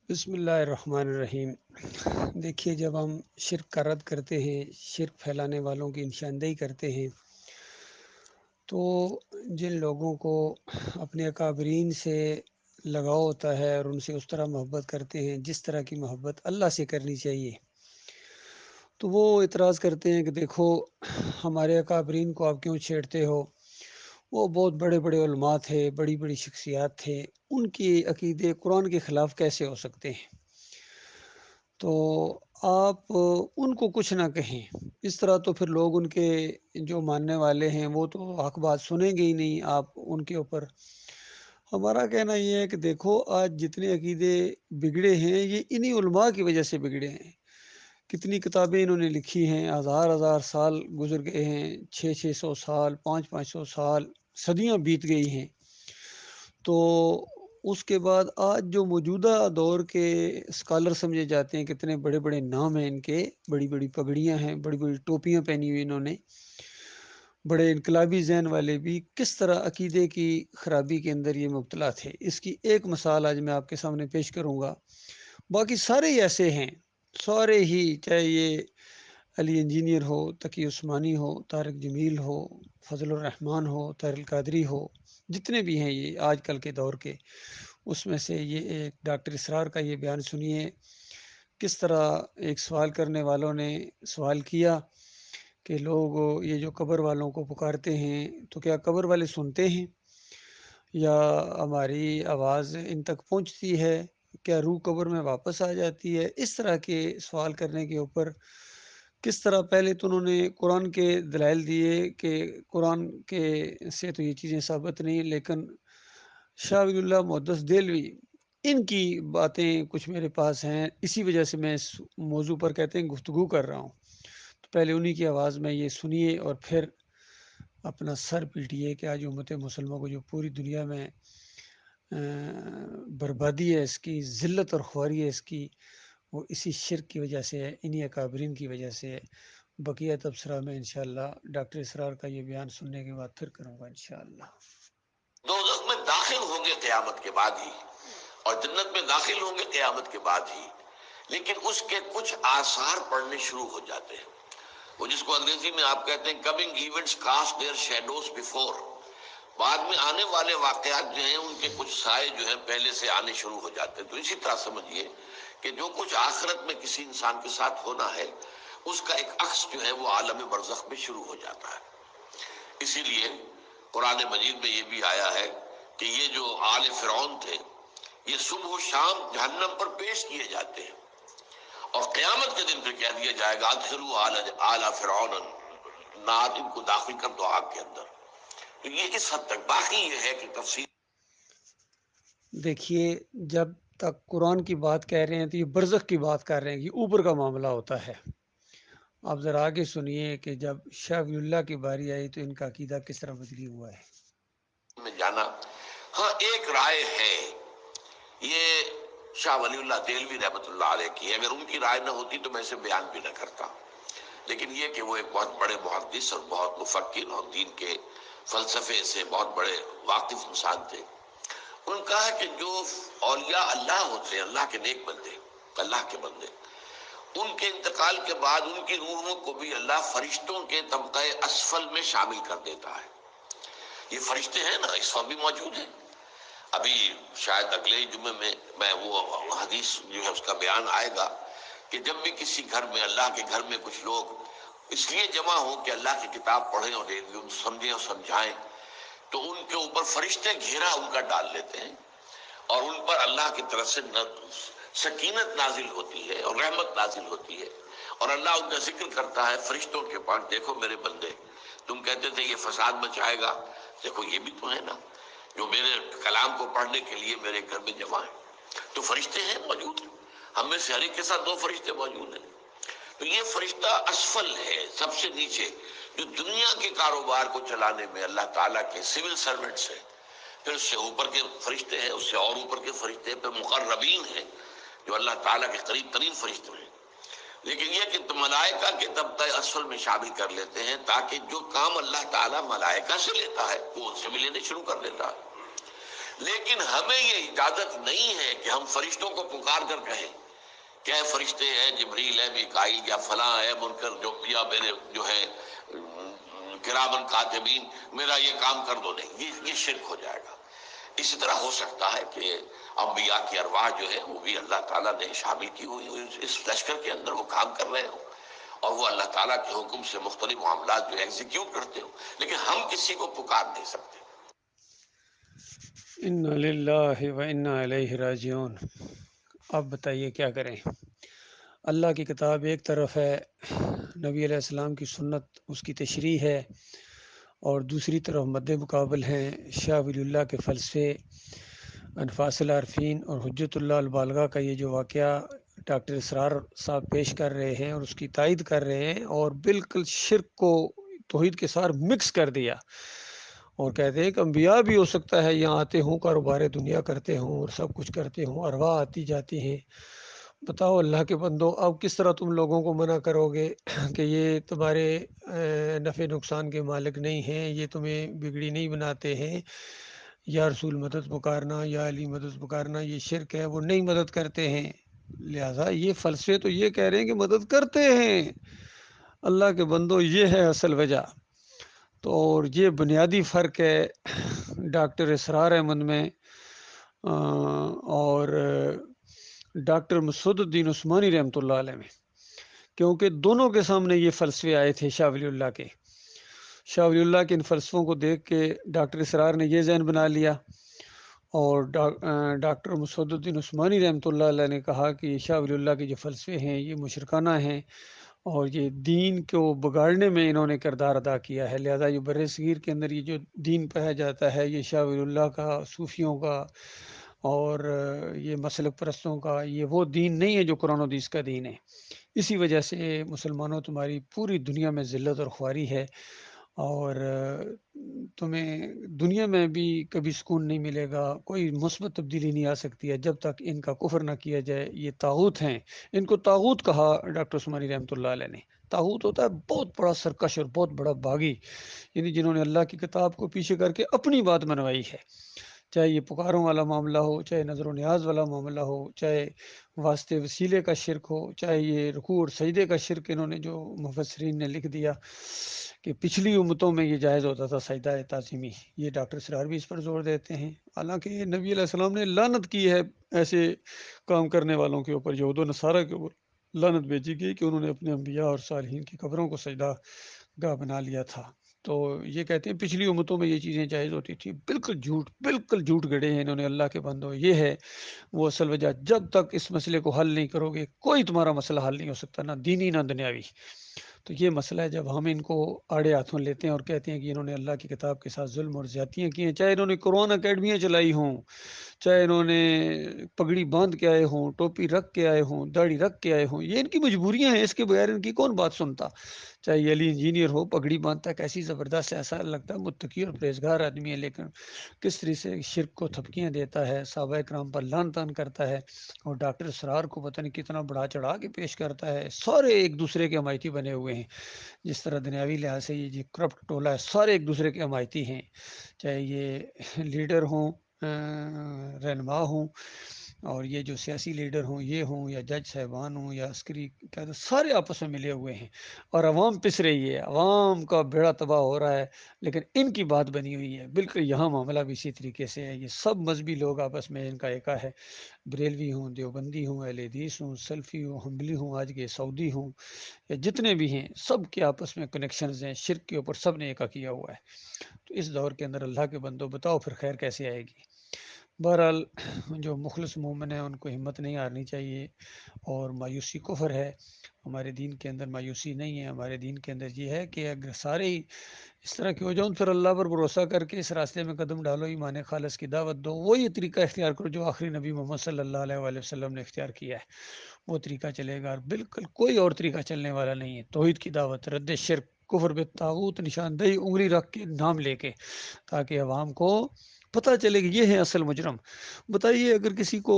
بسم اللہ الرحمن الرحیم۔ دیکھیے، جب ہم شرک کا رد کرتے ہیں، شرک پھیلانے والوں کی نشاندہی کرتے ہیں، تو جن لوگوں کو اپنے اکابرین سے لگاؤ ہوتا ہے اور ان سے اس طرح محبت کرتے ہیں جس طرح کی محبت اللہ سے کرنی چاہیے، تو وہ اعتراض کرتے ہیں کہ دیکھو، ہمارے اکابرین کو آپ کیوں چھیڑتے ہو؟ وہ بہت بڑے بڑے علماء تھے، بڑی بڑی شخصیات تھے، ان کی عقیدے قرآن کے خلاف کیسے ہو سکتے ہیں؟ تو آپ ان کو کچھ نہ کہیں، اس طرح تو پھر لوگ ان کے جو ماننے والے ہیں وہ تو حق بات سنیں گے ہی نہیں آپ ان کے اوپر۔ ہمارا کہنا یہ ہے کہ دیکھو، آج جتنے عقیدے بگڑے ہیں یہ انہی علماء کی وجہ سے بگڑے ہیں۔ کتنی کتابیں انہوں نے لکھی ہیں، ہزار ہزار سال گزر گئے ہیں، 600 600 سال، 500 500 سال، صدیاں بیت گئی ہیں۔ تو اس کے بعد آج جو موجودہ دور کے اسکالر سمجھے جاتے ہیں، کتنے بڑے بڑے نام ہیں ان کے، بڑی بڑی پگڑیاں ہیں، بڑی بڑی ٹوپیاں پہنی ہوئی انہوں نے، بڑے انقلابی ذہن والے بھی کس طرح عقیدے کی خرابی کے اندر یہ مبتلا تھے، اس کی ایک مثال آج میں آپ کے سامنے پیش کروں گا۔ باقی سارے ہی ایسے ہیں، سارے ہی، چاہے یہ علی انجینئر ہو، تقی عثمانی ہو، طارق جمیل ہو، فضل الرحمان ہو، طاہر القادری ہو، جتنے بھی ہیں یہ آج کل کے دور کے، اس میں سے یہ ایک ڈاکٹر اسرار کا یہ بیان سنیے، کس طرح ایک سوال کرنے والوں نے سوال کیا کہ لوگ یہ جو قبر والوں کو پکارتے ہیں تو کیا قبر والے سنتے ہیں یا ہماری آواز ان تک پہنچتی ہے؟ کیا روح قبر میں واپس آ جاتی ہے؟ اس طرح کے سوال کرنے کے اوپر کس طرح پہلے تو انہوں نے قرآن کے دلائل دیے کہ قرآن کے سے تو یہ چیزیں ثابت نہیں، لیکن شاہ ولی اللہ محدث دہلوی، ان کی باتیں کچھ میرے پاس ہیں، اسی وجہ سے میں اس موضوع پر کہتے ہیں گفتگو کر رہا ہوں۔ تو پہلے انہی کی آواز میں یہ سنیے اور پھر اپنا سر پیٹیے کہ آج امت مسلمہ کو جو پوری دنیا میں بربادی ہے، اس کی ذلت اور خواری ہے، اس کی وہ اسی شرک کی وجہ سے ہے، انہی اکابرین کی وجہ سے ہے۔ بقیہ تبصرہ میں انشاءاللہ ڈاکٹر اسرار کا یہ بیان سننے کے بعد پھر کروں گا انشاءاللہ۔ دوزخ میں داخل ہوں گے قیامت کے بعد ہی، اور جنت میں داخل ہوں گے قیامت کے بعد ہی، لیکن اس کے کچھ آثار پڑنے شروع ہو جاتے ہیں، وہ جس کو انگریزی میں آپ کہتے ہیں coming events cast their shadows before, بعد میں آنے والے واقعات جو ہیں ان کے کچھ سائے جو ہیں پہلے سے آنے شروع ہو جاتے ہیں۔ تو اسی طرح سمجھیے کہ جو کچھ آخرت میں کسی انسان کے ساتھ ہونا ہے اس کا ایک عکس جو ہے وہ عالم برزخ میں شروع ہو جاتا ہے۔ اسی لیے قرآن مجید میں یہ بھی آیا ہے کہ یہ جو آل فرعون تھے یہ صبح و شام جہنم پر پیش کیے جاتے ہیں، اور قیامت کے دن پھر کہہ دیا جائے گا ادخلوا آل فرعون النار، ان کو داخل کر دو آگ کے اندر۔ تو یہ اس حد تک، باقی یہ ہے کہ تفصیل۔ دیکھیے، جب تک قرآن کی بات کہہ رہے ہیں تو یہ برزخ کی بات کر رہے ہیں کہ اوپر کا معاملہ ہوتا ہے۔ آپ ذرا آگے سنیے کہ جب شاہ ولی اللہ کی باری آئی تو ان کا عقیدہ کس طرح بدلی ہوا ہے۔ میں جانا، ہاں ایک رائے ہے، یہ شاہ ولی اللہ دہلوی رحمۃ اللہ علیہ کی، اگر ان کی رائے نہ ہوتی تو میں اسے بیان بھی نہ کرتا، لیکن یہ کہ وہ ایک بہت بڑے محدث اور بہت مفکر اور دین کے فلسفے سے بہت بڑے واقف انسان تھے۔ ان کا ہے کہ جو اولیاء اللہ ہوتے ہیں، اللہ کے نیک بندے، اللہ کے بندے، ان کے انتقال کے بعد ان کی روحوں کو بھی اللہ فرشتوں کے طبقہ اسفل میں شامل کر دیتا ہے۔ یہ فرشتے ہیں نا، اس وقت بھی موجود ہیں۔ ابھی شاید اگلے جمعے میں وہ حدیث جو ہے اس کا بیان آئے گا کہ جب بھی کسی گھر میں، اللہ کے گھر میں کچھ لوگ اس لیے جمع ہوں کہ اللہ کی کتاب پڑھیں اور سمجھیں اور سمجھائیں، تو ان کے اوپر فرشتے گھیرا ان کا ڈال لیتے ہیں، اور ان پر اللہ کی طرف سے سکینت نازل ہوتی ہے اور رحمت نازل ہوتی ہے، اور اللہ ان کا ذکر کرتا ہے فرشتوں کے پاس، دیکھو میرے بندے، تم کہتے تھے یہ فساد مچائے گا، دیکھو یہ بھی تو ہے نا جو میرے کلام کو پڑھنے کے لیے میرے گھر میں جمع ہے۔ تو فرشتے ہیں موجود، ہم میں سے ہر ایک کے ساتھ 2 فرشتے موجود ہیں۔ تو یہ فرشتہ اسفل ہے، سب سے نیچے، جو دنیا کے کاروبار کو چلانے میں اللہ تعالیٰ کے سول سرونٹس ہیں۔ پھر اس سے اوپر کے فرشتے ہیں، اس سے اور اوپر کے فرشتے، پھر مقربین ہیں جو اللہ تعالیٰ کے قریب ترین فرشتے ہیں۔ لیکن یہ کہ ملائکہ کے طبقہ اسفل میں شامل کر لیتے ہیں تاکہ جو کام اللہ تعالیٰ ملائکہ سے لیتا ہے وہ ان سے بھی لینے شروع کر دیتا ہے۔ لیکن ہمیں یہ اجازت نہیں ہے کہ ہم فرشتوں کو پکار کر کہیں کہ اے فرشتے، اے جبریل، اے میکائیل، یا فلاں، اے منکر، جو یا میرے جو ہے کرامن کاتبین، میرا یہ کام کر دو. نہیں، یہ شرک ہو جائے گا. اسی طرح ہو سکتا ہے کہ انبیاء کی ارواح جو ہے وہ بھی اللہ تعالیٰ نے شامل کی ہوئی اس لشکر کے اندر، وہ کام کر رہے ہوں اور وہ اللہ تعالیٰ کے حکم سے مختلف معاملات جو ایگزیکیوٹ کرتے ہوں، لیکن ہم کسی کو پکار نہیں سکتے. انا للہ و انا الیہ راجعون. اب بتائیے کیا کریں؟ اللہ کی کتاب ایک طرف ہے، نبی علیہ السلام کی سنت اس کی تشریح ہے، اور دوسری طرف مد مقابل ہیں شاہ ولی اللہ کے فلسفے، انفاس العارفین اور حجت اللہ البالغہ کا یہ جو واقعہ ڈاکٹر اسرار صاحب پیش کر رہے ہیں اور اس کی تائید کر رہے ہیں، اور بالکل شرک کو توحید کے ساتھ مکس کر دیا، اور کہتے ہیں کہ انبیاء بھی ہو سکتا ہے یہاں آتے ہوں، کاروبار دنیا کرتے ہوں اور سب کچھ کرتے ہوں، ارواح آتی جاتی ہیں. بتاؤ اللہ کے بندو، اب کس طرح تم لوگوں کو منع کرو گے کہ یہ تمہارے نفع نقصان کے مالک نہیں ہیں، یہ تمہیں بگڑی نہیں بناتے ہیں، یا رسول مدد پکارنا، یا علی مدد پکارنا یہ شرک ہے، وہ نہیں مدد کرتے ہیں. لہذا یہ فلسفے تو یہ کہہ رہے ہیں کہ مدد کرتے ہیں. اللہ کے بندو، یہ ہے اصل وجہ. تو اور یہ بنیادی فرق ہے ڈاکٹر اسرار احمد میں اور ڈاکٹر مسعود الدین عثمانی رحمۃ اللہ علیہ میں، کیونکہ دونوں کے سامنے یہ فلسفے آئے تھے شاہ ولی اللہ کے. شاہ ولی اللہ کے ان فلسفوں کو دیکھ کے ڈاکٹر اسرار نے یہ ذہن بنا لیا، اور ڈاکٹر مسعود الدین عثمانی رحمۃ اللہ علیہ نے کہا کہ شاہ ولی اللہ کے جو فلسفے ہیں یہ مشرکانہ ہیں، اور یہ دین کو بگاڑنے میں انہوں نے کردار ادا کیا ہے. لہذا یہ بر صغیر کے اندر یہ جو دین پایا جاتا ہے یہ شاہ ولی اللہ کا، صوفیوں کا اور یہ مسلک پرستوں کا، یہ وہ دین نہیں ہے جو قرآن و حدیث کا دین ہے. اسی وجہ سے مسلمانوں تمہاری پوری دنیا میں ذلت اور خواری ہے، اور تمہیں دنیا میں بھی کبھی سکون نہیں ملے گا، کوئی مثبت تبدیلی نہیں آ سکتی ہے جب تک ان کا کفر نہ کیا جائے. یہ طاغوت ہیں، ان کو طاغوت کہا ڈاکٹر عثمانی رحمۃ اللہ علیہ نے. طاغوت ہوتا ہے بہت بڑا سرکش اور بہت بڑا باغی، یعنی جنہوں نے اللہ کی کتاب کو پیچھے کر کے اپنی بات منوائی ہے. چاہے یہ پکاروں والا معاملہ ہو، چاہے نظر و نیاز والا معاملہ ہو، چاہے واسطے وسیلے کا شرک ہو، چاہے یہ رکوع اور سجدے کا شرک، انہوں نے جو مفسرین نے لکھ دیا کہ پچھلی امتوں میں یہ جائز ہوتا تھا سجدہ تعظیمی، یہ ڈاکٹر اسرار بھی اس پر زور دیتے ہیں. حالانکہ نبی علیہ السلام نے لعنت کی ہے ایسے کام کرنے والوں کے اوپر، یہود و نصارہ کے اوپر لعنت بھیجی گئی کہ انہوں نے اپنے انبیاء اور صالحین کی قبروں کو سجدہ گاہ بنا لیا تھا. تو یہ کہتے ہیں پچھلی امتوں میں یہ چیزیں جائز ہوتی تھی. بالکل جھوٹ گڑے ہیں انہوں نے اللہ کے بندوں. یہ ہے وہ اصل وجہ. جب تک اس مسئلے کو حل نہیں کرو گے کوئی تمہارا مسئلہ حل نہیں ہو سکتا، نہ دینی نہ دنیاوی. تو یہ مسئلہ ہے جب ہم ان کو آڑے ہاتھوں لیتے ہیں اور کہتے ہیں کہ انہوں نے اللہ کی کتاب کے ساتھ ظلم اور زیادتیاں کی ہیں، چاہے انہوں نے قرآن اکیڈمیاں چلائی ہوں، چاہے انہوں نے پگڑی باندھ کے آئے ہوں، ٹوپی رکھ کے آئے ہوں، داڑھی رکھ کے آئے ہوں، یہ ان کی مجبوریاں ہیں، اس کے بغیر ان کی کون بات سنتا. چاہے یہ علی انجینئر ہو، پگڑی باندھتا ہے، کیسی زبردست، ایسا لگتا ہے متقی اور پرہیزگار آدمی ہے، لیکن کس طرح سے شرک کو تھپکیاں دیتا ہے، صحابہ کرام پر لعن طعن کرتا ہے، اور ڈاکٹر اسرار کو پتہ نہیں کتنا بڑھا چڑھا کے پیش کرتا ہے. سارے ایک دوسرے کے حمایتی بنے ہوئے ہیں، جس طرح دنیاوی لحاظ سے یہ کرپٹ ٹولہ ہے، سارے ایک دوسرے کے حمایتی ہیں، چاہے یہ لیڈر ہوں، رہنما ہوں، اور یہ جو سیاسی لیڈر ہوں یہ ہوں، یا جج صاحبان ہوں، یا عسکری قیادت، سارے آپس میں ملے ہوئے ہیں، اور عوام پس رہی ہے، عوام کا بیڑا تباہ ہو رہا ہے، لیکن ان کی بات بنی ہوئی ہے. بالکل یہاں معاملہ بھی اسی طریقے سے ہے. یہ سب مذہبی لوگ آپس میں ان کا ایکا ہے، بریلوی ہوں، دیوبندی ہوں، اہل حدیث ہوں، سلفی ہوں، حنبلی ہوں، آج کے سعودی ہوں، یا جتنے بھی ہیں، سب کے آپس میں کنیکشنز ہیں. شرک کے اوپر سب نے ایکا کیا ہوا ہے. تو اس دور کے اندر اللہ کے بندو بتاؤ پھر خیر کیسے آئے گی؟ بہرحال جو مخلص مومن ہیں ان کو ہمت نہیں ہارنی چاہیے، اور مایوسی کفر ہے. ہمارے دین کے اندر مایوسی نہیں ہے. ہمارے دین کے اندر یہ ہے کہ اگر سارے ہی اس طرح کی ہو جاؤں، پھر اللہ پر بھروسہ کر کے اس راستے میں قدم ڈالو، ایمان خالص کی دعوت دو، وہی طریقہ اختیار کرو جو آخری نبی محمد صلی اللہ علیہ وآلہ وسلم نے اختیار کیا ہے، وہ طریقہ چلے گا. اور بالکل کوئی اور طریقہ چلنے والا نہیں ہے. توحید کی دعوت، رد شرک، کفر بالطاغوت، نشاندہی، انگلی رکھ کے نام لے کے، تاکہ عوام کو پتہ چلے کہ یہ ہے اصل مجرم۔ بتائیے اگر کسی کو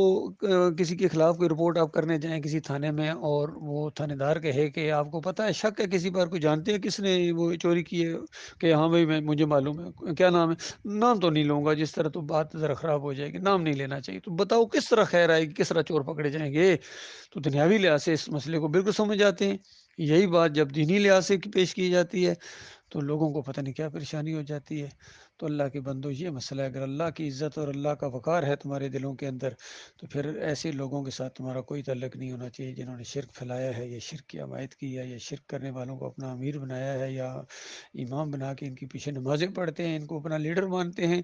کسی کے خلاف کوئی رپورٹ آپ کرنے جائیں کسی تھانے میں، اور وہ تھانے دار کہے کہ آپ کو پتہ ہے، شک ہے کسی پر، کوئی جانتے ہیں کس نے وہ چوری کی ہے، کہ ہاں بھائی مجھے معلوم ہے، کیا نام ہے، نام تو نہیں لوں گا، جس طرح تو بات ذرا خراب ہو جائے گی، نام نہیں لینا چاہیے، تو بتاؤ کس طرح خیر آئے گی، کس طرح چور پکڑے جائیں گے؟ تو دنیاوی لحاظ سے اس مسئلے کو بالکل سمجھ جاتے ہیں۔ یہی بات جب دینی لحاظ سے پیش کی جاتی ہے تو لوگوں کو پتہ نہیں کیا پریشانی ہو جاتی ہے۔ تو اللہ کے بندو، یہ مسئلہ ہے، اگر اللہ کی عزت اور اللہ کا وقار ہے تمہارے دلوں کے اندر، تو پھر ایسے لوگوں کے ساتھ تمہارا کوئی تعلق نہیں ہونا چاہیے جنہوں نے شرک پھیلایا ہے، یا شرک کی حمایت کی ہے، یا شرک کرنے والوں کو اپنا امیر بنایا ہے، یا امام بنا کے ان کے پیچھے نمازیں پڑھتے ہیں، ان کو اپنا لیڈر مانتے ہیں۔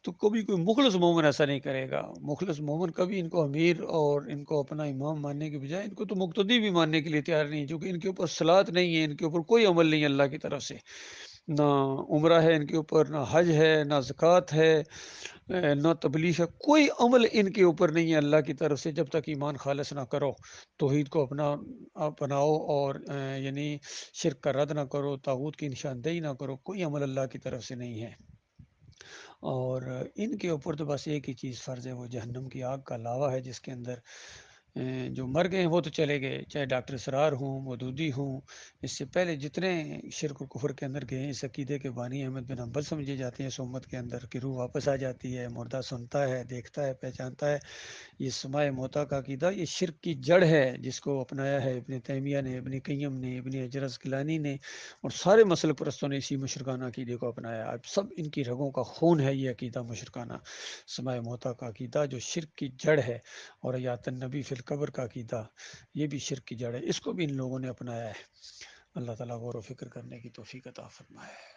تو کبھی کوئی مخلص مومن ایسا نہیں کرے گا۔ مخلص مومن کبھی ان کو امیر اور ان کو اپنا امام ماننے کے بجائے ان کو تو مقتدی بھی ماننے کے لیے تیار نہیں ہے، کیونکہ ان کے اوپر صلات نہیں ہے، ان کے اوپر کوئی عمل نہیں ہے اللہ کی طرف سے، نہ عمرہ ہے ان کے اوپر، نہ حج ہے، نہ زکوٰۃ ہے، نہ تبلیغ ہے، کوئی عمل ان کے اوپر نہیں ہے اللہ کی طرف سے، جب تک ایمان خالص نہ کرو، توحید کو اپناؤ، اور یعنی شرک کا رد نہ کرو، طاغوت کی نشاندہی نہ کرو، کوئی عمل اللہ کی طرف سے نہیں ہے۔ اور ان کے اوپر تو بس ایک ہی چیز فرض ہے، وہ جہنم کی آگ کا لاوا ہے، جس کے اندر جو مر گئے ہیں وہ تو چلے گئے، چاہے ڈاکٹر اسرار ہوں، مودودی ہوں، اس سے پہلے جتنے شرک و کفر کے اندر گئے ہیں، اس عقیدے کے بانی احمد بن حنبل سمجھے جاتے ہیں اس امت کے اندر، کہ روح واپس آ جاتی ہے، مردہ سنتا ہے، دیکھتا ہے، پہچانتا ہے، یہ سماع موتا کا عقیدہ یہ شرک کی جڑ ہے، جس کو اپنایا ہے ابن تیمیہ نے، ابن قیم نے، ابن حجر گیلانی نے، اور سارے مسلک پرستوں نے اسی مشرکانہ عقیدے کو اپنایا۔ اب سب ان کی رگوں کا خون ہے یہ عقیدہ مشرکانہ، سماع موتا کا عقیدہ جو شرک کی جڑ ہے، اور حیات النبی فی القبر کا عقیدہ یہ بھی شرک کی جڑ ہے، اس کو بھی ان لوگوں نے اپنایا ہے۔ اللہ تعالیٰ غور و فکر کرنے کی توفیق عطا فرمائے۔